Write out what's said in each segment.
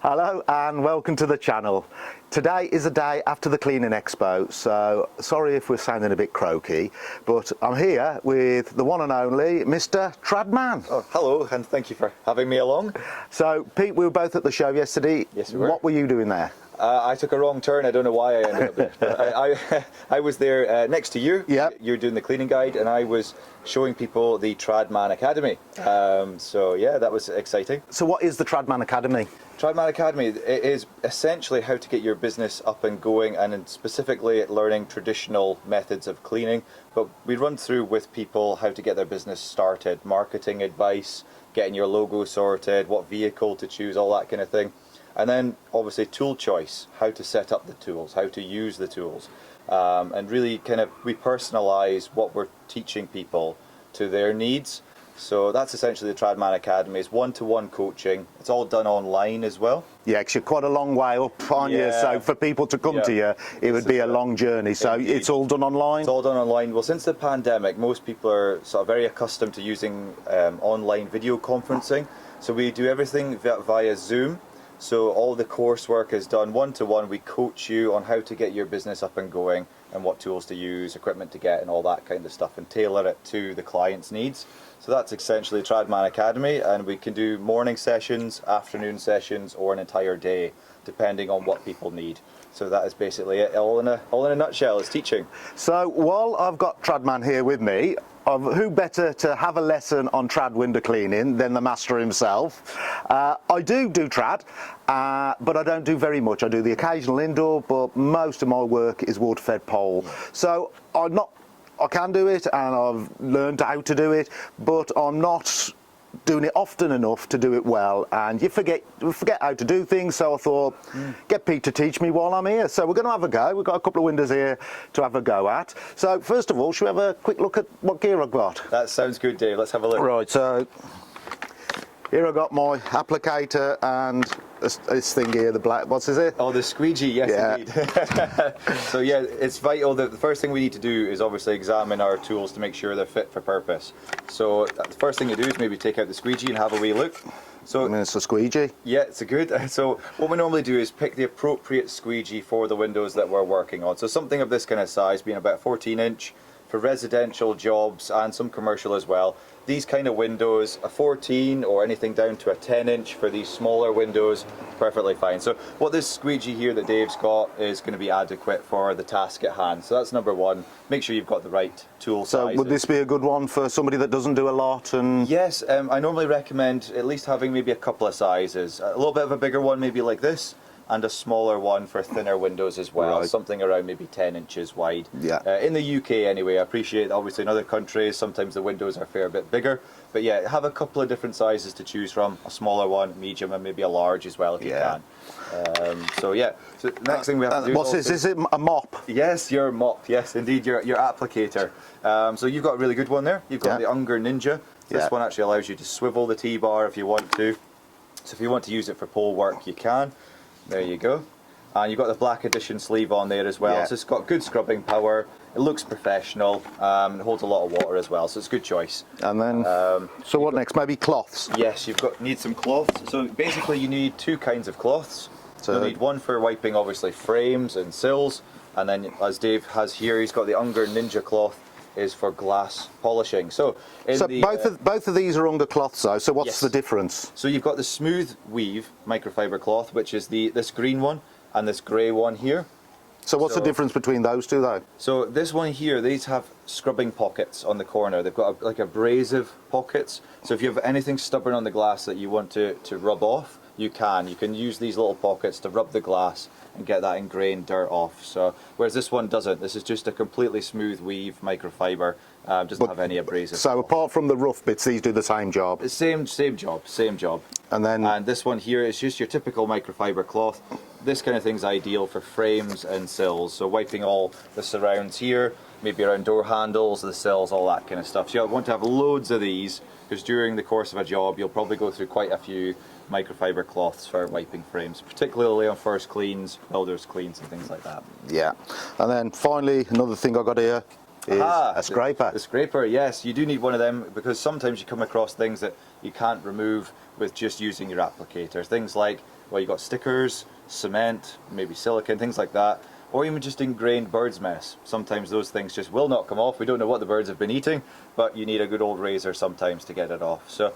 Hello and welcome to the channel. Today is a day after the Cleaning Expo, so sorry if we're sounding a bit croaky, but I'm here with the one and only Mr. Tradman. Oh, hello, and thank you for having me along. So Pete, we were both at the show yesterday. Yes, we were. What were you doing there? I took a wrong turn. I don't know why I ended up there. But I was there next to you. Yep. You're doing the cleaning guide, and I was showing people the Tradman Academy. So yeah, that was exciting. So what is the Tradman Academy? Tradman Academy is essentially how to get your business up and going, and specifically learning traditional methods of cleaning. But we run through with people how to get their business started, marketing advice, getting your logo sorted, what vehicle to choose, all that kind of thing. And then obviously tool choice, how to set up the tools, how to use the tools. And really we personalize what we're teaching people to their needs. So that's essentially the Tradman Academy. It's one-to-one coaching. It's all done online as well. Yeah, because you're quite a long way up, aren't you? So for people to come to you, it would be a long journey. So Indeed. It's all done online? It's all done online. Well, since the pandemic, most people are sort of very accustomed to using online video conferencing. So we do everything via Zoom. So all the coursework is done one-to-one. We coach you on how to get your business up and going and what tools to use, equipment to get, and all that kind of stuff, and tailor it to the client's needs. So that's essentially Tradman Academy, and we can do morning sessions, afternoon sessions, or an entire day, depending on what people need. So that is basically it, all in a nutshell. It's teaching. So while I've got Tradman here with me, who better to have a lesson on trad window cleaning than the master himself? I do trad, but I don't do very much. I do the occasional indoor, but most of my work is water-fed pole. So I can do it, and I've learned how to do it, but I'm not doing it often enough to do it well, and you forget how to do things. So I thought, get Pete to teach me while I'm here. So we're going to have a go. We've got a couple of windows here to have a go at. So first of all, should we have a quick look at what gear I've got? That sounds good, Dave. Let's have a look. Right, so here I've got my applicator and this thing here, the black, what's it? Oh, the squeegee, yes, yeah. Indeed. So yeah, it's vital that the first thing we need to do is obviously examine our tools to make sure they're fit for purpose. So the first thing you do is maybe take out the squeegee and have a wee look. So I mean, it's a squeegee. Yeah, it's a good. So what we normally do is pick the appropriate squeegee for the windows that we're working on. So something of this kind of size, being about 14-inch, for residential jobs and some commercial as well. These kind of windows, a 14 or anything down to a 10-inch for these smaller windows, perfectly fine. So what this squeegee here that Dave's got is going to be adequate for the task at hand. So that's number one. Make sure you've got the right tool So sizes. would this be a good one for somebody that doesn't do a lot? And Yes, I normally recommend at least having maybe a couple of sizes. A little bit of a bigger one, maybe like this, and a smaller one for thinner windows as well, Right. something around maybe 10 inches wide. Yeah. In the UK anyway, I appreciate obviously in other countries sometimes the windows are a fair bit bigger, but yeah, have a couple of different sizes to choose from, a smaller one, medium, and maybe a large as well if you can. So yeah, so the next thing we have to do what's this? Is it a mop? Yes, your mop, yes indeed, your applicator. So you've got a really good one there. You've got the Unger Ninja. This one actually allows you to swivel the T-bar if you want to. So if you want to use it for pole work, you can. There you go. And you've got the Black Edition sleeve on there as well. So it's got good scrubbing power. It looks professional. It holds a lot of water as well, so it's a good choice. And then, so what next? Maybe cloths? Yes, need some cloths. So basically you need two kinds of cloths. So you'll need one for wiping obviously frames and sills, and then as Dave has here, he's got the Unger Ninja cloth is for glass polishing. So both of these are Unger cloths though, so what's the difference? So you've got the smooth weave microfiber cloth, which is this green one, and this grey one here. So what's the difference between those two though? So this one here, these have scrubbing pockets on the corner. They've got like abrasive pockets. So if you have anything stubborn on the glass that you want to rub off, you can use these little pockets to rub the glass and get that ingrained dirt off. So whereas this one doesn't. This is just a completely smooth weave microfiber. Doesn't have any abrasive. So apart from the rough bits, these do the same job? Same job. And this one here is just your typical microfiber cloth. This kind of thing's ideal for frames and sills. So wiping all the surrounds here, maybe around door handles, the sills, all that kind of stuff. So you'll want to have loads of these, because during the course of a job you'll probably go through quite a few microfiber cloths for wiping frames, particularly on first cleans, builders cleans and things like that. Yeah. And then finally, another thing I got here is a scraper. The scraper, yes, you do need one of them, because sometimes you come across things that you can't remove with just using your applicator. Things like Well, you've got stickers, cement, maybe silicone, things like that, or even just ingrained bird's mess. Sometimes those things just will not come off. We don't know what the birds have been eating, but you need a good old razor sometimes to get it off. So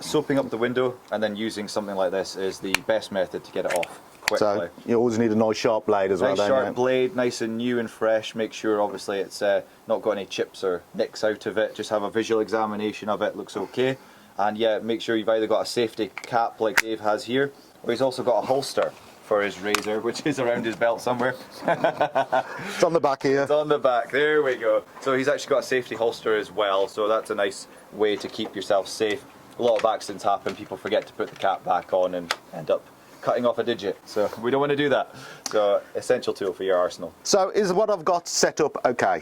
soaping up the window and then using something like this is the best method to get it off quickly. So you always need a nice sharp blade as well, Nice don't sharp you? blade, nice and new and fresh. Make sure obviously it's not got any chips or nicks out of it. Just have a visual examination of it, looks okay. And yeah, make sure you've either got a safety cap like Dave has here, or he's also got a holster for his razor, which is around his belt somewhere. It's on the back here. It's on the back, there we go. So he's actually got a safety holster as well, so that's a nice way to keep yourself safe. A lot of accidents happen, people forget to put the cap back on and end up cutting off a digit, so we don't want to do that. So essential tool for your arsenal. So is what I've got set up okay?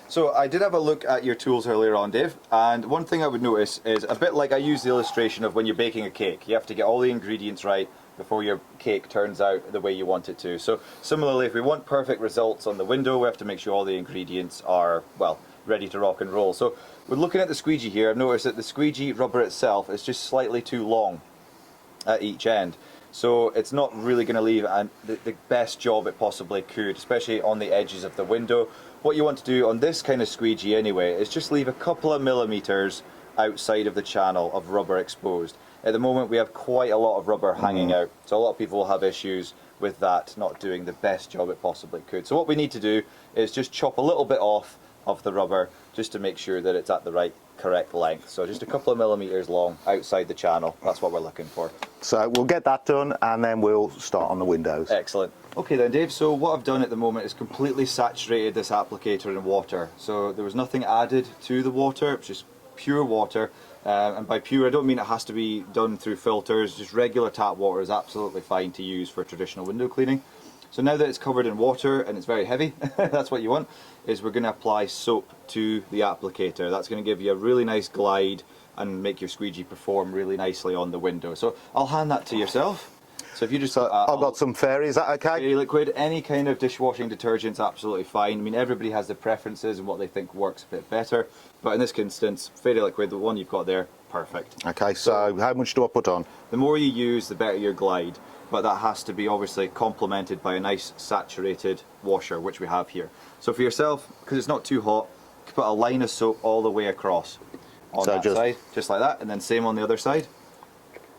So I did have a look at your tools earlier on, Dave, and one thing I would notice is a bit like I used the illustration of when you're baking a cake. You have to get all the ingredients right before your cake turns out the way you want it to. So similarly, if we want perfect results on the window, we have to make sure all the ingredients are, well, ready to rock and roll. So we're looking at the squeegee here. I've noticed that the squeegee rubber itself is just slightly too long at each end. So it's not really going to leave the best job it possibly could, especially on the edges of the window. What you want to do on this kind of squeegee anyway is just leave a couple of millimeters outside of the channel of rubber exposed. At the moment we have quite a lot of rubber hanging out, so a lot of people will have issues with that not doing the best job it possibly could. So what we need to do is just chop a little bit off of the rubber just to make sure that it's at the correct length. So just a couple of millimeters long outside the channel, that's what we're looking for. So we'll get that done and then we'll start on the windows. Excellent. Okay then Dave, so what I've done at the moment is completely saturated this applicator in water. So there was nothing added to the water, it's just pure water. And by pure I don't mean it has to be done through filters, just regular tap water is absolutely fine to use for traditional window cleaning. So now that it's covered in water and it's very heavy, that's what you want, is we're going to apply soap to the applicator. That's going to give you a really nice glide and make your squeegee perform really nicely on the window. So I'll hand that to yourself. So if you just... I've got some fairy, is that okay? Fairy liquid, any kind of dishwashing detergent's absolutely fine. I mean, everybody has their preferences and what they think works a bit better. But in this instance, fairy liquid, the one you've got there, perfect. Okay, so how much do I put on? The more you use, the better your glide. But that has to be obviously complemented by a nice saturated washer, which we have here. So for yourself, because it's not too hot, you can put a line of soap all the way across on that side, just like that, and then same on the other side.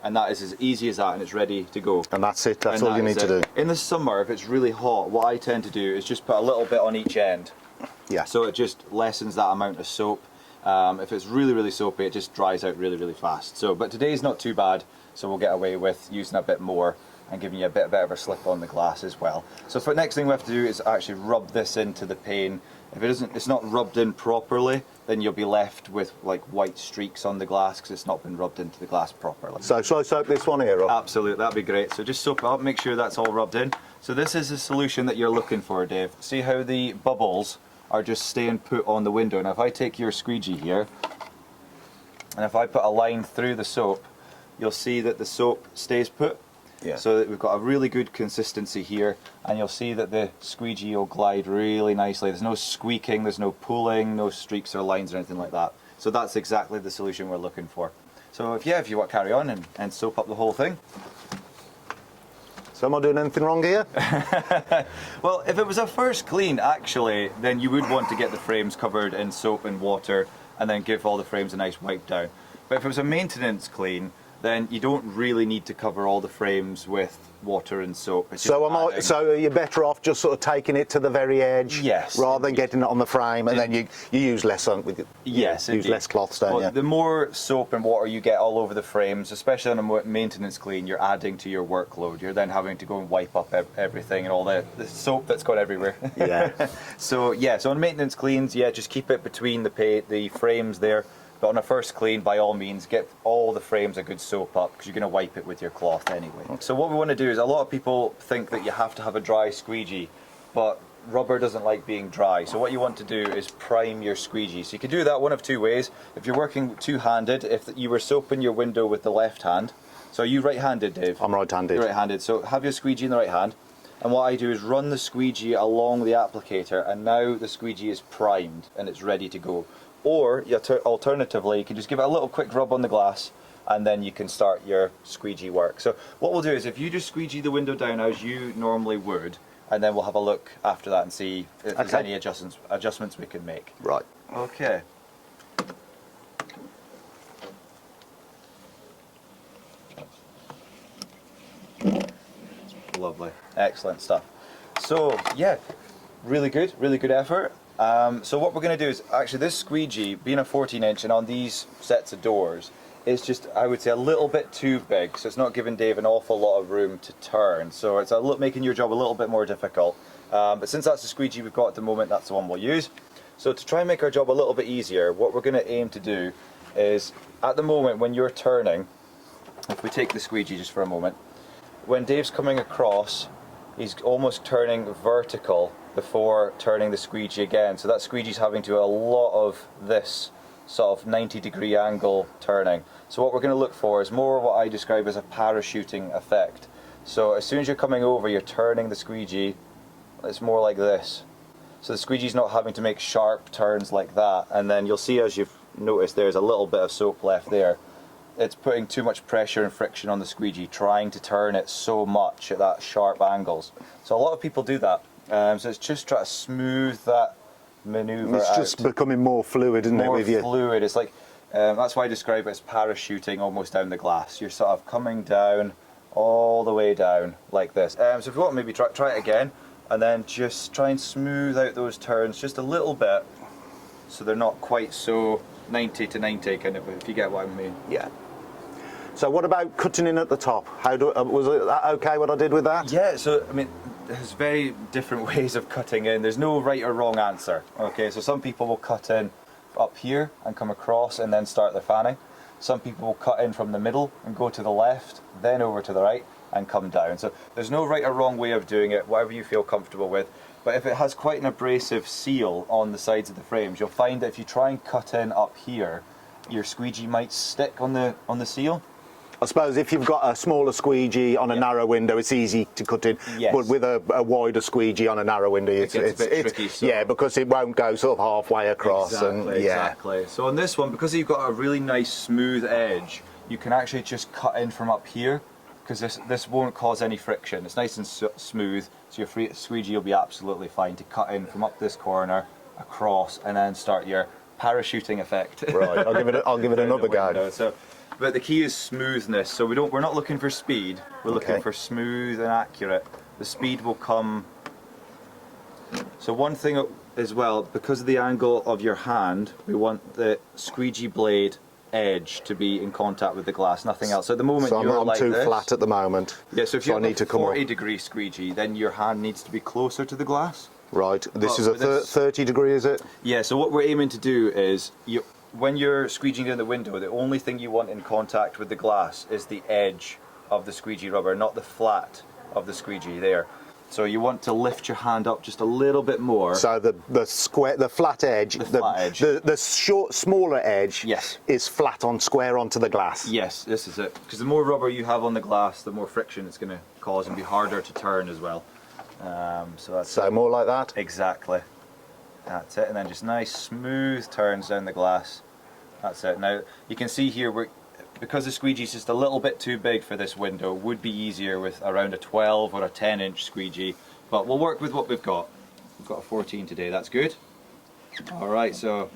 And that is as easy as that, and it's ready to go. And that's it, that's all you need to do. In the summer, if it's really hot, what I tend to do is just put a little bit on each end. Yeah. So it just lessens that amount of soap. If it's really, really soapy, it just dries out really, really fast. So, but today's not too bad, so we'll get away with using a bit more and giving you a bit better of a slip on the glass as well. So for the next thing we have to do is actually rub this into the pane. If it's not rubbed in properly, then you'll be left with like white streaks on the glass because it's not been rubbed into the glass properly. So shall I soak this one here up? Absolutely, that'd be great. So just soap it up, make sure that's all rubbed in. So this is the solution that you're looking for, Dave. See how the bubbles are just staying put on the window. Now if I take your squeegee here, and if I put a line through the soap, you'll see that the soap stays put. Yeah. So that we've got a really good consistency here, and you'll see that the squeegee will glide really nicely. There's no squeaking, there's no pulling, no streaks or lines or anything like that. So that's exactly the solution we're looking for. So if you want to carry on and soap up the whole thing. So am I doing anything wrong here? Well, if it was a first clean actually, then you would want to get the frames covered in soap and water and then give all the frames a nice wipe down. But if it was a maintenance clean, then you don't really need to cover all the frames with water and soap. So are you better off just sort of taking it to the very edge, yes, rather than getting it on the frame, and then you use less on yes, use less cloths, don't you? The more soap and water you get all over the frames, especially on a maintenance clean, you're adding to your workload. You're then having to go and wipe up everything and all the soap that's got everywhere. Yeah. So on maintenance cleans, yeah, just keep it between the frames there. But on a first clean, by all means, get all the frames a good soap up because you're going to wipe it with your cloth anyway. So what we want to do is, a lot of people think that you have to have a dry squeegee, but rubber doesn't like being dry. So what you want to do is prime your squeegee. So you can do that one of two ways. If you're working two-handed, if you were soaping your window with the left hand. So are you right-handed, Dave? I'm right-handed. You're right-handed. So have your squeegee in the right hand. And what I do is run the squeegee along the applicator, and now the squeegee is primed and it's ready to go. Or alternatively, you can just give it a little quick rub on the glass and then you can start your squeegee work. So what we'll do is if you just squeegee the window down as you normally would, and then we'll have a look after that and see if there's any adjustments we can make. Right. Okay. Lovely, excellent stuff. So yeah, really good effort. So what we're going to do is, actually this squeegee, being a 14-inch and on these sets of doors, is just, I would say, a little bit too big, so it's not giving Dave an awful lot of room to turn, so it's making your job a little bit more difficult. But since that's the squeegee we've got at the moment, that's the one we'll use. So to try and make our job a little bit easier, what we're going to aim to do is, at the moment when you're turning, if we take the squeegee just for a moment, when Dave's coming across, he's almost turning vertical before turning the squeegee again. So that squeegee's having to do a lot of this sort of 90-degree angle turning. So what we're going to look for is more of what I describe as a parachuting effect. So as soon as you're coming over, you're turning the squeegee, it's more like this. So the squeegee's not having to make sharp turns like that. And then you'll see, as you've noticed, there's a little bit of soap left there. It's putting too much pressure and friction on the squeegee, trying to turn it so much at that sharp angles. So a lot of people do that. So it's just trying to smooth that manoeuvre It's out. just becoming more fluid, isn't it, with you? More fluid. It's like, that's why I describe it as parachuting almost down the glass. You're sort of coming down, all the way down, like this. So if you want, maybe try it again, and then just try and smooth out those turns just a little bit, so they're not quite so 90 to 90, kind of, if you get what I mean. Yeah. So what about cutting in at the top? Was that okay what I did with that? Yeah, so I mean, there's very different ways of cutting in. There's no right or wrong answer. Okay, so some people will cut in up here and come across and then start their fanning. Some people will cut in from the middle and go to the left, then over to the right and come down. So there's no right or wrong way of doing it, whatever you feel comfortable with. But if it has quite an abrasive seal on the sides of the frames, you'll find that if you try and cut in up here, your squeegee might stick on the seal. I suppose if you've got a smaller squeegee on a narrow window, it's easy to cut in. Yes. But with a wider squeegee on a narrow window, It gets a bit tricky. So. Yeah, because it won't go sort of halfway across. Exactly. So on this one, because you've got a really nice smooth edge, you can actually just cut in from up here, because this won't cause any friction. It's nice and smooth, so your squeegee will be absolutely fine to cut in from up this corner, across, and then start your parachuting effect. Right. I'll give it another go. So, but the key is smoothness. So we're not looking for speed. We're looking for smooth and accurate. The speed will come. So one thing as well, because of the angle of your hand, we want the squeegee blade edge to be in contact with the glass, nothing else. So at the moment so you're I'm like too this. flat at the moment. Yeah, so if you need have to a come 40-degree squeegee, then your hand needs to be closer to the glass. Right. This is But a 30 degree, is it? Yeah, so what we're aiming to do is, when you're squeegeeing down the window, the only thing you want in contact with the glass is the edge of the squeegee rubber, not the flat of the squeegee there. So you want to lift your hand up just a little bit more. So the flat edge, the short, smaller edge, yes, is flat on square onto the glass. Yes, this is it. Because the more rubber you have on the glass, the more friction it's going to cause and be harder to turn as well. So more like that. Exactly. That's it, and then just nice smooth turns down the glass. That's it. Now you can see here because the squeegee is just a little bit too big for this window, would be easier with around a 12 or a 10-inch squeegee, but we'll work with what we've got. We've got a 14 today, that's good. Alright, so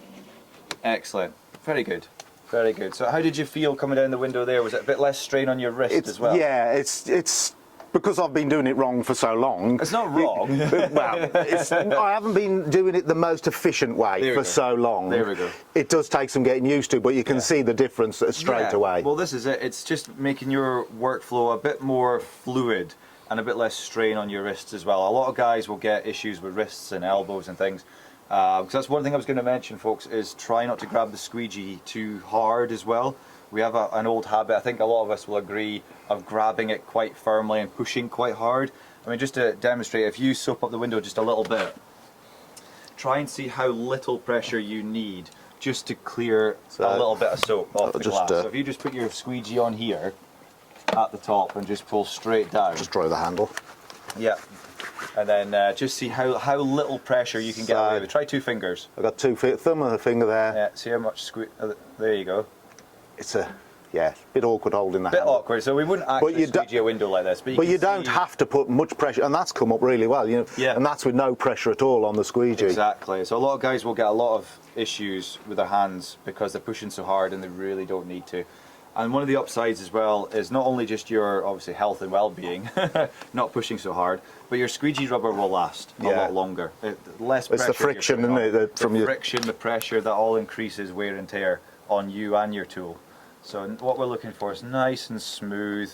excellent. Very good. Very good. So how did you feel coming down the window there? Was it a bit less strain on your wrist as well? Yeah, it's because I've been doing it wrong for so long. It's not wrong. I haven't been doing it the most efficient way for so long. There we go. It does take some getting used to, but you can see the difference straight away. Well, this is it. It's just making your workflow a bit more fluid and a bit less strain on your wrists as well. A lot of guys will get issues with wrists and elbows and things. Because that's one thing I was going to mention, folks, is try not to grab the squeegee too hard as well. We have an old habit, I think a lot of us will agree, of grabbing it quite firmly and pushing quite hard. I mean, just to demonstrate, if you soap up the window just a little bit, try and see how little pressure you need just to clear a little bit of soap off the glass. So if you just put your squeegee on here at the top and just pull straight down. Just draw the handle. Yeah. And then just see how little pressure you can get away with. Try 2 fingers. I've got 2 thumb and a finger there. Yeah, see how much there you go. It's a yeah, bit awkward holding that. Bit awkward, so we wouldn't actually squeegee a window like this. But you don't have to put much pressure, and that's come up really well. You know, yeah. And that's with no pressure at all on the squeegee. Exactly. So a lot of guys will get a lot of issues with their hands because they're pushing so hard and they really don't need to. And one of the upsides as well is not only just your obviously health and well-being, not pushing so hard, but your squeegee rubber will last a lot longer. Less pressure. It's the friction, isn't it? The friction, the pressure, that all increases wear and tear on you and your tool. So what we're looking for is nice and smooth,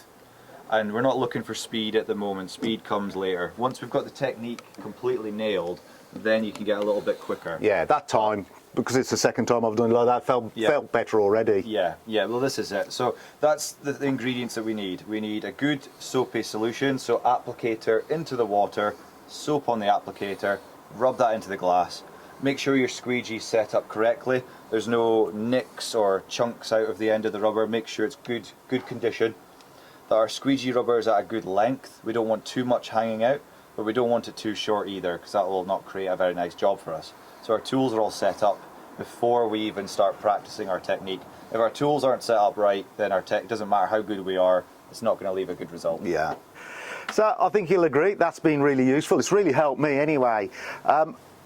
and we're not looking for speed at the moment. Speed comes later. Once we've got the technique completely nailed, then you can get a little bit quicker. Yeah, that time, because it's the second time I've done it like that, felt better already. Yeah, well this is it. So that's the ingredients that we need. We need a good soapy solution, so applicator into the water, soap on the applicator, rub that into the glass. Make sure your squeegee is set up correctly. There's no nicks or chunks out of the end of the rubber. Make sure it's good condition. That our squeegee rubber is at a good length. We don't want too much hanging out, but we don't want it too short either, because that will not create a very nice job for us. So our tools are all set up before we even start practicing our technique. If our tools aren't set up right, then our tech, doesn't matter how good we are, it's not going to leave a good result. Yeah. So I think you'll agree that's been really useful. It's really helped me anyway.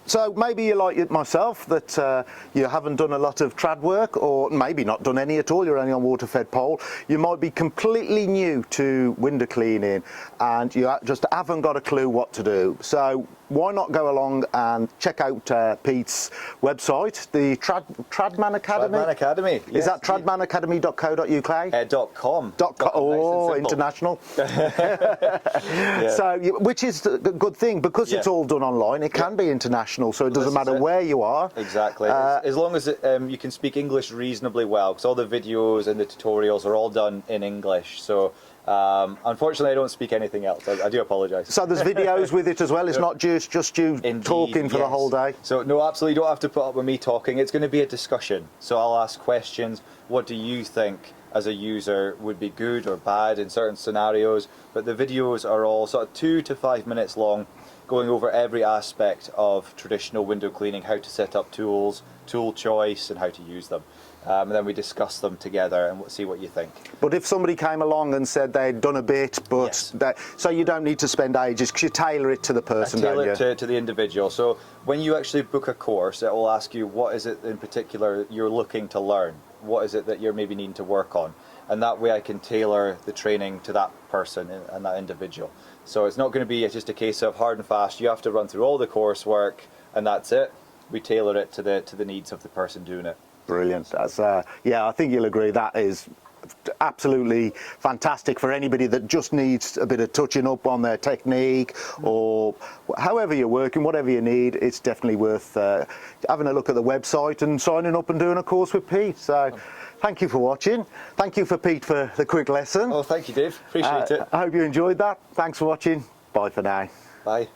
So maybe you're like myself, that you haven't done a lot of trad work, or maybe not done any at all, you're only on water-fed pole. You might be completely new to window cleaning and you just haven't got a clue what to do. So why not go along and check out Pete's website, the Tradman Academy? Tradman Academy. Is that tradmanacademy.co.uk? .com. Oh, nice international. Yeah. So, which is a good thing, because it's all done online, it can be international, so it doesn't matter where you are. Exactly. As long as you can speak English reasonably well, because all the videos and the tutorials are all done in English. So unfortunately I don't speak anything else. I do apologise. So there's videos with it as well, it's not just you talking for the whole day? So no, absolutely, you don't have to put up with me talking. It's going to be a discussion. So I'll ask questions. What do you think as a user would be good or bad in certain scenarios? But the videos are all sort of 2 to 5 minutes long, going over every aspect of traditional window cleaning, how to set up tools, tool choice, and how to use them. And then we discuss them together and see what you think. But if somebody came along and said they'd done a bit, but so you don't need to spend ages, because you tailor it to the person, don't you? Tailor it to the individual. So when you actually book a course, it will ask you what is it in particular you're looking to learn. What is it that you're maybe needing to work on? And that way I can tailor the training to that person and that individual. So it's not going to be just a case of hard and fast, you have to run through all the coursework and that's it. We tailor it to the needs of the person doing it. Brilliant. That's yeah, I think you'll agree that is absolutely fantastic for anybody that just needs a bit of touching up on their technique, or however you're working, whatever you need. It's definitely worth having a look at the website and signing up and doing a course with Pete. So thank you for watching. Thank you for Pete for the quick lesson. Oh, thank you, Dave. Appreciate it. I hope you enjoyed that. Thanks for watching. Bye for now. Bye.